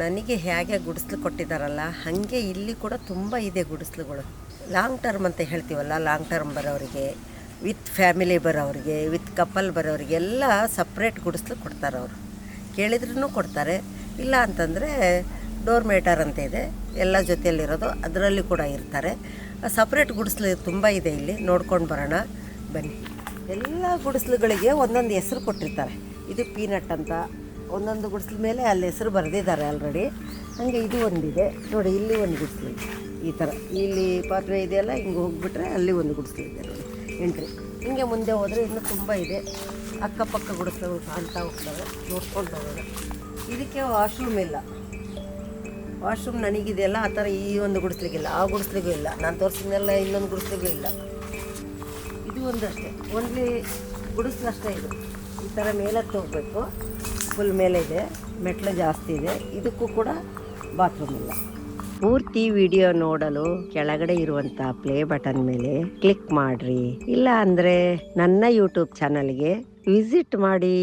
ನನಗೆ ಹೇಗೆ ಗುಡಿಸ್ಲು ಕೊಟ್ಟಿದ್ದಾರಲ್ಲ ಹಾಗೆ ಇಲ್ಲಿ ಕೂಡ ತುಂಬ ಇದೆ ಗುಡಿಸ್ಲುಗಳು. ಲಾಂಗ್ ಟರ್ಮ್ ಅಂತ ಹೇಳ್ತೀವಲ್ಲ, ಲಾಂಗ್ ಟರ್ಮ್ ಬರೋರಿಗೆ, ವಿತ್ ಫ್ಯಾಮಿಲಿ ಬರೋರಿಗೆ, ವಿತ್ ಕಪಲ್ ಬರೋರಿಗೆ ಎಲ್ಲ ಸಪ್ರೇಟ್ ಗುಡಿಸ್ಲು ಕೊಡ್ತಾರೆ. ಅವರು ಕೇಳಿದ್ರೂ ಕೊಡ್ತಾರೆ. ಇಲ್ಲ ಅಂತಂದರೆ ಡೋರ್ ಮೇಟರ್ ಅಂತ ಇದೆ, ಎಲ್ಲ ಜೊತೆಯಲ್ಲಿರೋದು ಅದರಲ್ಲಿ ಕೂಡ ಇರ್ತಾರೆ. ಸಪ್ರೇಟ್ ಗುಡಿಸ್ಲು ತುಂಬ ಇದೆ ಇಲ್ಲಿ, ನೋಡ್ಕೊಂಡು ಬರೋಣ ಬನ್ನಿ. ಎಲ್ಲ ಗುಡಿಸ್ಲುಗಳಿಗೆ ಒಂದೊಂದು ಹೆಸರು ಕೊಟ್ಟಿರ್ತಾರೆ. ಇದು ಪೀನಟ್ ಅಂತ ಒಂದೊಂದು ಗುಡಿಸ್ಲ ಮೇಲೆ ಅಲ್ಲಿ ಹೆಸರು ಬರೆದಿದ್ದಾರೆ ಆಲ್ರೆಡಿ. ಹಾಗೆ ಇದು ಒಂದಿದೆ ನೋಡಿ, ಇಲ್ಲಿ ಒಂದು ಗುಡಿಸ್ಲು ಇದೆ ಈ ಥರ. ಇಲ್ಲಿ ಪಾತ್ರೆ ಇದೆಯಲ್ಲ, ಹಿಂಗೆ ಹೋಗಿಬಿಟ್ರೆ ಅಲ್ಲಿ ಒಂದು ಗುಡಿಸ್ಲು ಇದೆ ನೋಡಿ, ಎಂಟ್ರಿ. ಹಿಂಗೆ ಮುಂದೆ ಹೋದರೆ ಇನ್ನೂ ತುಂಬ ಇದೆ. ಅಕ್ಕಪಕ್ಕ ಗುಡಿಸ್ಲುಗಳು ಕಾಣ್ತಾ ಹೋಗ್ತವೆ, ನೋಡ್ಕೊಂಡು ಹೋಗೋಣ. ಇದಕ್ಕೆ ವಾಶ್ರೂಮ್ ಇಲ್ಲ. ವಾಶ್ರೂಮ್ ನನಗಿದೆಯಲ್ಲ ಆ ಥರ ಈ ಒಂದು ಗುಡಿಸ್ಲಿಗಿಲ್ಲ, ಆ ಗುಡಿಸ್ಲಿಗೂ ಇಲ್ಲ. ನಾನು ತೋರಿಸಿದ್ನೆಲ್ಲ ಇನ್ನೊಂದು ಗುಡಿಸ್ಲಿಗೂ ಇಲ್ಲ. ಇದು ಒಂದಷ್ಟೇ, ಓನ್ಲಿ ಗುಡಿಸ್ಲು ಅಷ್ಟೇ. ಇದು ಈ ಥರ ಮೇಲಕ್ಕೆ ಹೋಗಬೇಕು, ಫುಲ್ ಮೇಲೆ ಇದೆ, ಮೆಟ್ಲು ಜಾಸ್ತಿ ಇದೆ. ಇದಕ್ಕೂ ಕೂಡ ಬಾತ್ರೂಮ್ ಇಲ್ಲ. ಪೂರ್ತಿ ವಿಡಿಯೋ ನೋಡಲು ಕೆಳಗಡೆ ಇರುವಂಥ ಪ್ಲೇ ಬಟನ್ ಮೇಲೆ ಕ್ಲಿಕ್ ಮಾಡ್ರಿ. ಇಲ್ಲ ಅಂದರೆ ನನ್ನ ಯೂಟ್ಯೂಬ್ ಚಾನಲ್ಗೆ ವಿಸಿಟ್ ಮಾಡಿ.